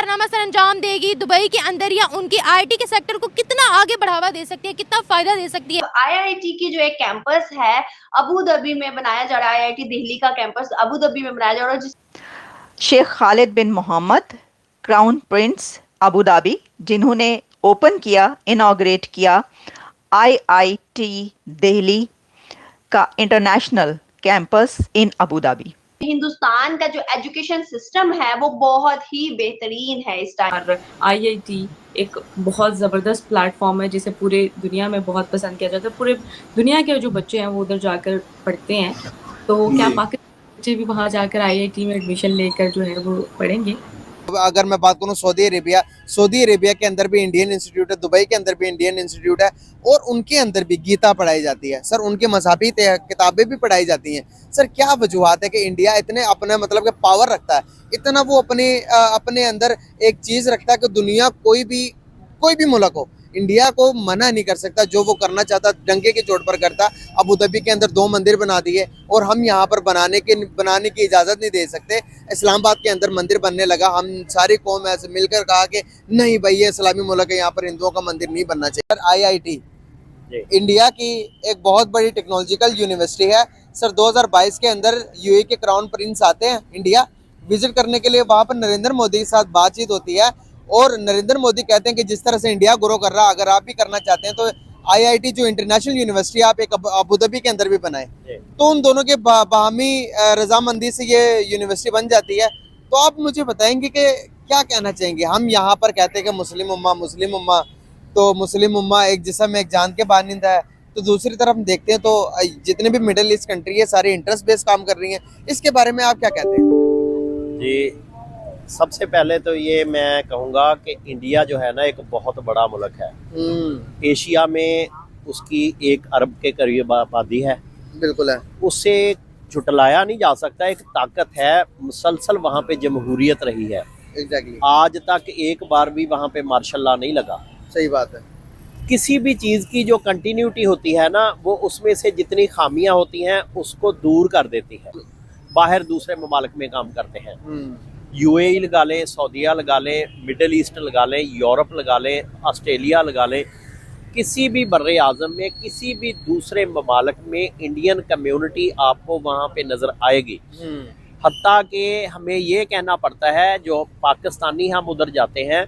कारनामा सर अंजाम देगी दुबई के अंदर, या उनकी आईटी के सेक्टर को कितना आगे बढ़ावा दे सकती है, कितना फायदा दे सकती है? आईआईटी की जो एक कैंपस है अबू धाबी में बनाया जा रहा है, आईआईटी दिल्ली का कैंपस अबू धाबी में बनाया जा रहा है। Sheikh Khalid bin Mohammed crown prince Abu Dhabi, जिन्होंने ओपन किया, इनॉग्रेट किया आईआईटी दिल्ली का international campus in Abu Dhabi. Hindustan का जो एजुकेशन सिस्टम है वो बहुत ही बेहतरीन है इस टाइम। आईआईटी एक बहुत ज़बरदस्त प्लेटफॉर्म है जिसे पूरे दुनिया में बहुत पसंद किया जाता है। पूरे दुनिया के जो बच्चे हैं वो उधर जाकर पढ़ते हैं, तो क्या पाकिस्तान बच्चे भी वहाँ जाकर आईआईटी में एडमिशन लेकर जो है वो पढ़ेंगे? अगर मैं बात करूँ सऊदी अरेबिया के अंदर भी इंडियन इंस्टीट्यूट है, दुबई के अंदर भी इंडियन इंस्टीट्यूट है, और उनके अंदर भी गीता पढ़ाई जाती है सर, उनके मज़हबी किताबें भी पढ़ाई जाती हैं सर। क्या वजूहत है कि इंडिया इतने अपने मतलब के पावर रखता है, इतना वो अपने अंदर एक चीज़ रखता है कि दुनिया कोई भी मुल्क हो, इंडिया को मना नहीं कर सकता, जो वो करना चाहता डंके की चोट पर करता। अबू धाबी के अंदर 2 मंदिर बना दिए और हम यहाँ पर बनाने की इजाज़त नहीं दे सकते। इस्लामाबाद के अंदर मंदिर बनने लगा, हम सारी कौम ऐसे मिलकर कहा कि नहीं भाई ये इस्लामी मुल्क है, यहाँ पर हिंदुओं का मंदिर नहीं बनना चाहिए। आईआईटी इंडिया की एक बहुत बड़ी टेक्नोलॉजिकल यूनिवर्सिटी है सर। 2022 के अंदर यूएई के क्राउन प्रिंस आते हैं इंडिया विजिट करने के लिए, वहाँ पर नरेंद्र मोदी के साथ बातचीत होती है और नरेंद्र मोदी कहते हैं कि जिस तरह से इंडिया ग्रो कर रहा है, अगर आप भी करना चाहते हैं तो आईआईटी जो इंटरनेशनल यूनिवर्सिटी आप एक अबू धाबी के अंदर भी बनाएं, तो उन दोनों के बाहमी रजामंदी से ये यूनिवर्सिटी बन जाती है। तो आप मुझे बताएंगे कि क्या कहना चाहेंगे? हम यहाँ पर कहते हैं कि मुस्लिम उम्मा, तो मुस्लिम उम्मा एक जिस्म एक जान के बानिंदा है, तो दूसरी तरफ हम देखते हैं तो जितने भी मिडिल ईस्ट कंट्री है सारी इंटरेस्ट बेस्ड काम कर रही हैं, इसके बारे में आप क्या कहते हैं? जी, सबसे पहले तो ये मैं कहूँगा कि इंडिया जो है ना एक बहुत बड़ा मुल्क है। एशिया में उसकी 1 अरब के करीब आबादी है। बिल्कुल है, उससे झुटलाया नहीं जा सकता, एक ताकत है, मुसलसल वहाँ पे जमहूरियत रही है। एग्जैक्टली आज तक एक बार भी वहाँ पे मार्शल लॉ नहीं लगा। सही बात है। किसी भी चीज़ की जो कंटिन्यूटी होती है ना, वो उसमें से जितनी खामियां होती हैं उसको दूर कर देती है। बाहर दूसरे ममालिक में काम करते हैं, यूएई लगा लें, सऊदीया लगा लें, मिडल ईस्ट लगा लें, यूरोप लगा लें, ऑस्ट्रेलिया लगा लें, किसी भी बर्रे आज़म में किसी भी दूसरे ममालिक में इंडियन कम्युनिटी आपको वहाँ पे नज़र आएगी। हत्ता कि हमें ये कहना पड़ता है जो पाकिस्तानी हम उधर जाते हैं,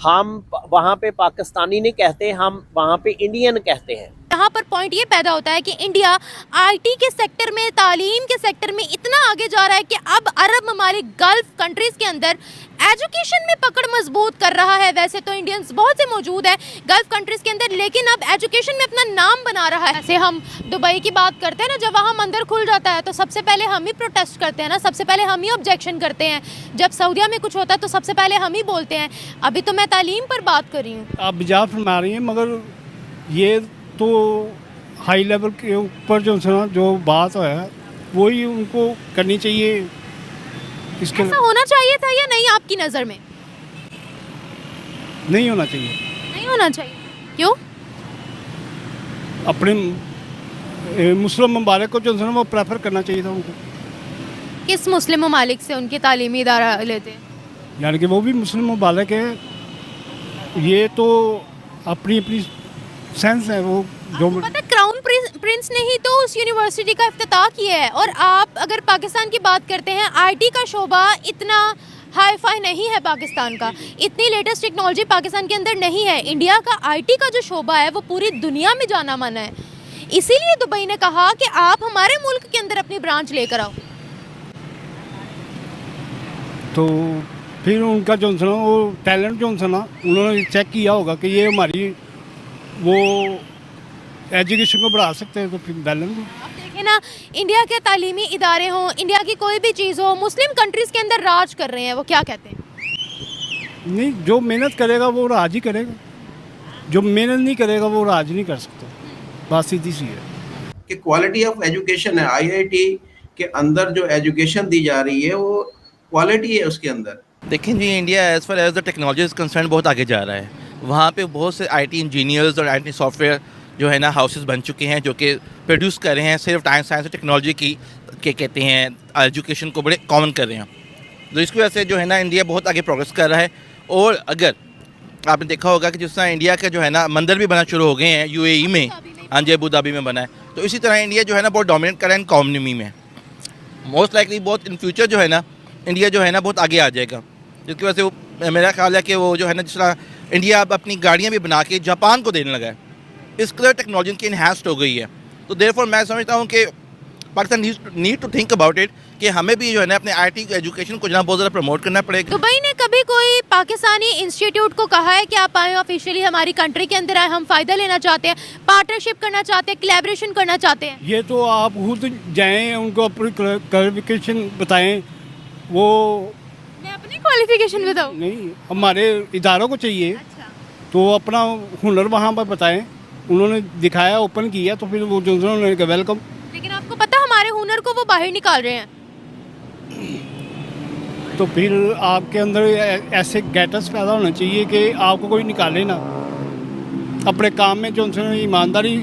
हम वहाँ पे पाकिस्तानी नहीं कहते, हम वहाँ पे इंडियन कहते हैं। यहाँ पर पॉइंट ये पैदा होता है कि इंडिया आईटी के सेक्टर में, तालीम के सेक्टर में इतना आगे जा रहा है कि अब अरब ममालिक, गल्फ कंट्रीज़ के अंदर एजुकेशन में पकड़ मजबूत कर रहा है। वैसे तो इंडियंस बहुत से मौजूद हैं गल्फ कंट्रीज़ के अंदर, लेकिन अब एजुकेशन में अपना नाम बना रहा है। जैसे हम दुबई की बात करते हैं ना, जब वहाँ मंदिर खुल जाता है तो सबसे पहले हम ही प्रोटेस्ट करते हैं ना, सबसे पहले हम ही ऑब्जेक्शन करते हैं। जब सऊदीया में कुछ होता है तो सबसे पहले हम ही बोलते हैं। अभी तो मैं तालीम पर बात कर रही हूँ। आप बिजा फरमा रही हैं, मगर ये तो हाई लेवल के ऊपर जो बात है वही उनको करनी चाहिए। इसके ऐसा होना चाहिए था या नहीं आपकी नज़र में? नहीं होना चाहिए। नहीं होना चाहिए, क्यों? अपने मुस्लिम ममालिक को जो है वो प्रेफर करना चाहिए था उनको। किस मुस्लिम ममालिक से उनकी तालीमी इदारा लेते हैं? यानी कि वो भी मुस्लिम ममालिक है, ये तो अपनी अपनी सेंस है वो जो पता क्राउन प्रिंस ने ही तो उस यूनिवर्सिटी का इफ्तिताह किया है। और आप अगर पाकिस्तान की बात करते हैं, आईटी का शोबा इतना हाई फाई नहीं है पाकिस्तान का, इतनी लेटेस्ट टेक्नोलॉजी पाकिस्तान के अंदर नहीं है। इंडिया का आईटी का जो शोबा है वो पूरी दुनिया में जाना माना है। इसीलिए दुबई ने कहा कि आप हमारे मुल्क के अंदर अपनी ब्रांच लेकर आओ। तो फिर उनका जो है वो टैलेंट जो है ना, उन्होंने चेक किया होगा कि ये हमारी वो एजुकेशन को बढ़ा सकते हैं, तो फिर बैलेंस। आप देखें ना, इंडिया के तालीमी इदारे हों, इंडिया की कोई भी चीज़ हो, मुस्लिम कंट्रीज़ के अंदर राज कर रहे हैं। वो क्या कहते हैं? नहीं, जो मेहनत करेगा वो राज ही करेगा, जो मेहनत नहीं करेगा वो राज नहीं कर सकता। बात सीधी सी है कि क्वालिटी ऑफ एजुकेशन है। आईआईटी के अंदर जो एजुकेशन दी जा रही है वो क्वालिटी है उसके अंदर। देखें जी, India as far as the technology is concern बहुत आगे जा रहा है। वहाँ पे बहुत से आईटी इंजीनियर्स और आईटी सॉफ्टवेयर जो है ना हाउसेस बन चुके हैं जो कि प्रोड्यूस कर रहे हैं, सिर्फ साइंस और टेक्नोलॉजी की के कहते हैं एजुकेशन को बड़े कॉमन कर रहे हैं। तो इसकी वजह से जो है ना इंडिया बहुत आगे प्रोग्रेस कर रहा है। और अगर आपने देखा होगा कि जिस तरह इंडिया के जो है ना मंदिर भी बना शुरू हो गए हैं यूएई में, हाँ जी, अबू धाबी में बना है, तो इसी तरह इंडिया जो है ना बहुत डोमिनेट कर रहा है इकोनॉमी में। मोस्ट लाइकली बहुत इन फ्यूचर जो है ना इंडिया जो है ना बहुत आगे आ जाएगा, जिसकी वजह से वो मेरा ख्याल है कि वो जो है ना जिस तरह इंडिया अब अपनी गाड़ियाँ भी बना के जापान को देने लगा है, इस कलर टेक्नोलॉजी की इन्हांस्ड हो गई है। तो देयरफॉर मैं समझता हूँ कि Pakistan need to think about it कि हमें भी जो है ना अपने आईटी एजुकेशन को जहाँ बहुत ज़्यादा प्रमोट करना पड़ेगा। दुबई ने कभी कोई पाकिस्तानी इंस्टीट्यूट को कहा है कि आप आए ऑफिशियली हमारी कंट्री के अंदर आए, हम फ़ायदा लेना चाहते हैं, पार्टनरशिप करना चाहते हैं, कोलैबोरेशन करना चाहते हैं? ये तो आप खुद जाएं, उनको अपनी क्वालिफिकेशन बताएं। वो मैं अपनी क्वालिफिकेशन बताऊं? नहीं, हमारे इदारों को चाहिए अच्छा। तो अपना हुनर वहाँ पर बताएं। उन्होंने दिखाया, ओपन किया, तो फिर वो जो उन्होंने कहा वेलकम। लेकिन आपको पता हमारे हुनर को वो बाहर निकाल रहे हैं। तो फिर आपके अंदर ऐसे गैटस पैदा होना चाहिए कि आपको कोई निकाले ना, अपने काम में जो उनसे ईमानदारी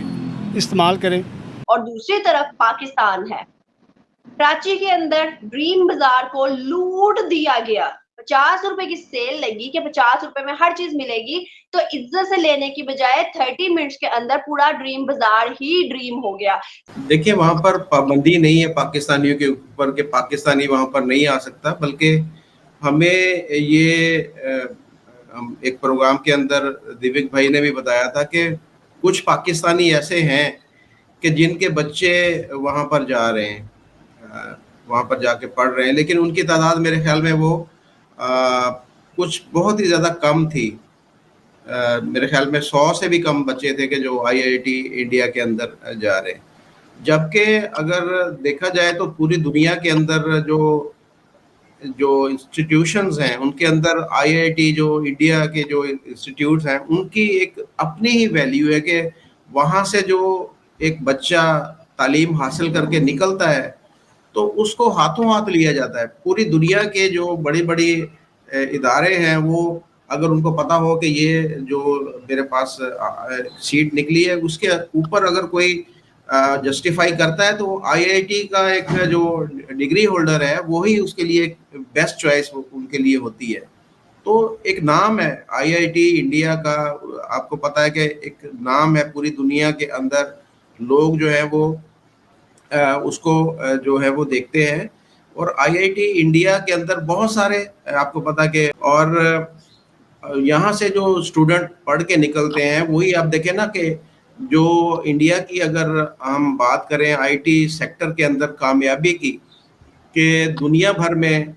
इस्तेमाल करें। और दूसरी तरफ पाकिस्तान है। कराची के अंदर ड्रीम बाजार को लूट दिया गया। 50 रुपए की सेल लगी कि 50 रुपए में हर चीज मिलेगी, तो इज्जत से लेने की बजाय 30 मिनट्स के अंदर पूरा ड्रीम बाजार ही ड्रीम हो गया। देखिए, वहाँ पर पाबंदी नहीं है पाकिस्तानियों के ऊपर कि पाकिस्तानी वहाँ पर नहीं आ सकता, बल्कि हमें ये हम एक प्रोग्राम के अंदर दिव्यक भाई ने भी बताया था कि कुछ पाकिस्तानी ऐसे हैं कि जिनके बच्चे वहाँ पर जा रहे हैं, वहाँ पर जाके पढ़ रहे हैं, लेकिन उनकी तादाद मेरे ख्याल में वो कुछ बहुत ही ज़्यादा कम थी। मेरे ख्याल में 100 से भी कम बच्चे थे कि जो आईआईटी इंडिया के अंदर जा रहे हैं। जबकि अगर देखा जाए तो पूरी दुनिया के अंदर जो इंस्टीट्यूशंस हैं उनके अंदर आईआईटी, जो इंडिया के जो इंस्टीट्यूट्स हैं, उनकी एक अपनी ही वैल्यू है कि वहाँ से जो एक बच्चा तालीम हासिल करके निकलता है तो उसको हाथों हाथ लिया जाता है। पूरी दुनिया के जो बड़ी बड़ी इदारे हैं, वो अगर उनको पता हो कि ये जो मेरे पास सीट निकली है उसके ऊपर अगर कोई जस्टिफाई करता है तो आईआईटी का एक जो डिग्री होल्डर है वही उसके लिए एक बेस्ट चॉइस उनके लिए होती है। तो एक नाम है आईआईटी इंडिया का, आपको पता है कि एक नाम है पूरी दुनिया के अंदर। लोग जो है वो उसको जो है वो देखते हैं। और आईआईटी इंडिया के अंदर बहुत सारे आपको पता कि, और यहाँ से जो स्टूडेंट पढ़ के निकलते हैं वही आप देखें ना कि जो इंडिया की अगर हम बात करें आईटी सेक्टर के अंदर कामयाबी की, कि दुनिया भर में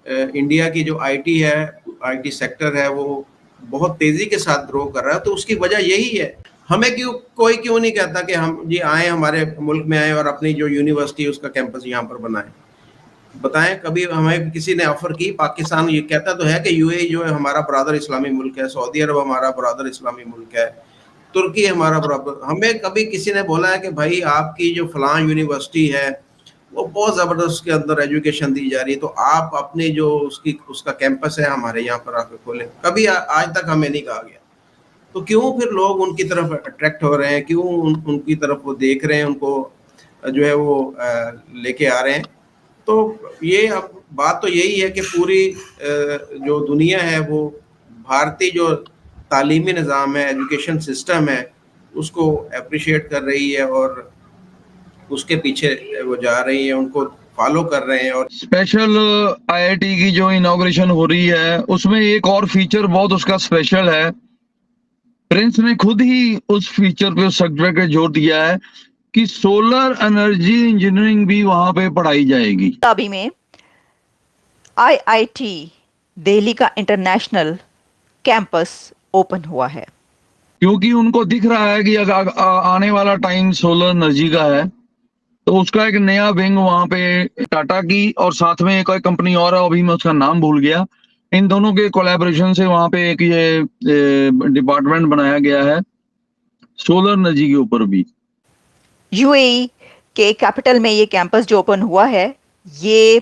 इंडिया की जो आईटी है, आईटी सेक्टर है, वो बहुत तेज़ी के साथ ग्रो कर रहा है। तो उसकी वजह यही है। हमें कोई क्यों नहीं कहता कि हम जी आए, हमारे मुल्क में आए और अपनी जो यूनिवर्सिटी उसका कैंपस यहाँ पर बनाएं। बताएं, कभी हमें किसी ने ऑफर की? पाकिस्तान ये कहता तो है कि यूएई जो है हमारा ब्रदर इस्लामी मुल्क है, सऊदी अरब हमारा ब्रदर इस्लामी मुल्क है, तुर्की हमारा ब्रदर। हमें कभी किसी ने बोला है कि भाई आपकी जो फलां यूनिवर्सिटी है वो बहुत ज़बरदस्त उसके अंदर एजुकेशन दी जा रही है, तो आप अपनी जो उसका कैंपस है हमारे यहाँ पर आकर खोलें? कभी आज तक हमें नहीं कहा गया। तो क्यों फिर लोग उनकी तरफ अट्रैक्ट हो रहे हैं, क्यों उनकी तरफ वो देख रहे हैं, उनको जो है वो लेके आ रहे हैं? तो ये अब बात तो यही है कि पूरी जो दुनिया है वो भारतीय जो तालीमी निज़ाम है, एजुकेशन सिस्टम है, उसको अप्रिशिएट कर रही है और उसके पीछे वो जा रही है, उनको फॉलो कर रहे हैं। और स्पेशल आईआईटी की जो इनॉग्रेशन हो रही है उसमें एक और फीचर बहुत उसका स्पेशल है। प्रिंस ने खुद ही उस फीचर पे, उस सब्जेक्ट पे जोर दिया है कि सोलर एनर्जी इंजीनियरिंग भी वहां पे पढ़ाई जाएगी। अभी में आईआईटी दिल्ली का इंटरनेशनल कैंपस ओपन हुआ है, क्योंकि उनको दिख रहा है कि आने वाला टाइम सोलर एनर्जी का है, तो उसका एक नया विंग वहां पे टाटा की और साथ में एक कंपनी और है, अभी मैं उसका नाम भूल गया, इन दोनों के कोलैबोरेशन से वहां पे एक ये डिपार्टमेंट बनाया गया है सोलर एनर्जी के ऊपर भी। यूएई के कैपिटल में ये कैंपस जो ओपन हुआ है, ये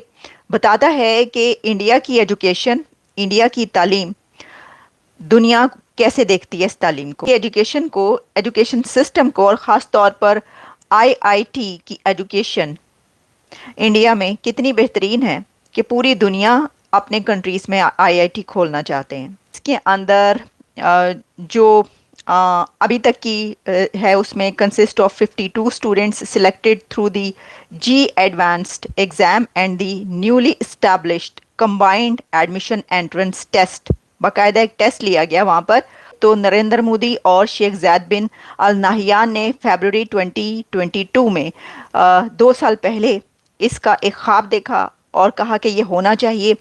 बताता है कि इंडिया की एजुकेशन, इंडिया की तालीम, दुनिया कैसे देखती है इस तालीम को, एजुकेशन को, एजुकेशन सिस्टम को, और ख़ास तौर पर आईआईटी की एजुकेशन इंडिया में कितनी बेहतरीन है कि पूरी दुनिया अपने कंट्रीज में आईआईटी खोलना चाहते हैं। इसके अंदर जो अभी तक की है उसमें consist of 52 students selected through the JEE advanced exam and the newly established combined admission entrance test. बाकायदा एक टेस्ट लिया गया वहाँ पर। तो नरेंद्र मोदी और शेख ज़ैद बिन अल नाहियान ने फरवरी 2022 में 2 साल पहले इसका एक ख्वाब देखा और कहा कि ये होना चाहिए,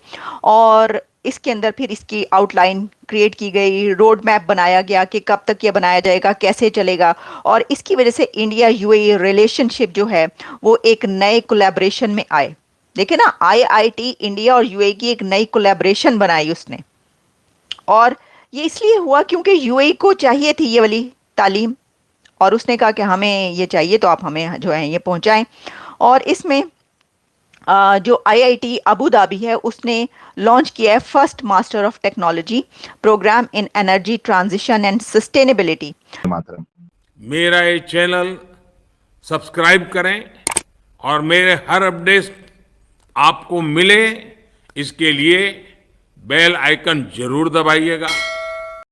और इसके अंदर फिर इसकी आउटलाइन क्रिएट की गई, रोड मैप बनाया गया कि कब तक ये बनाया जाएगा, कैसे चलेगा, और इसकी वजह से इंडिया यूएई रिलेशनशिप जो है वो एक नए कोलैबोरेशन में आए। देखिए ना, आईआईटी इंडिया और यूएई की एक नई कोलैबोरेशन बनाई उसने, और ये इसलिए हुआ क्योंकि यूएई को चाहिए थी ये वाली तालीम, और उसने कहा कि हमें ये चाहिए तो आप हमें जो है ये पहुंचाएं। और इसमें जो आईआईटी अबू धाबी है उसने लॉन्च किया है first master of technology program in energy transition and sustainability. मेरा ये चैनल सब्सक्राइब करें और मेरे हर अपडेट आपको मिले, इसके लिए बेल आइकन जरूर दबाइएगा।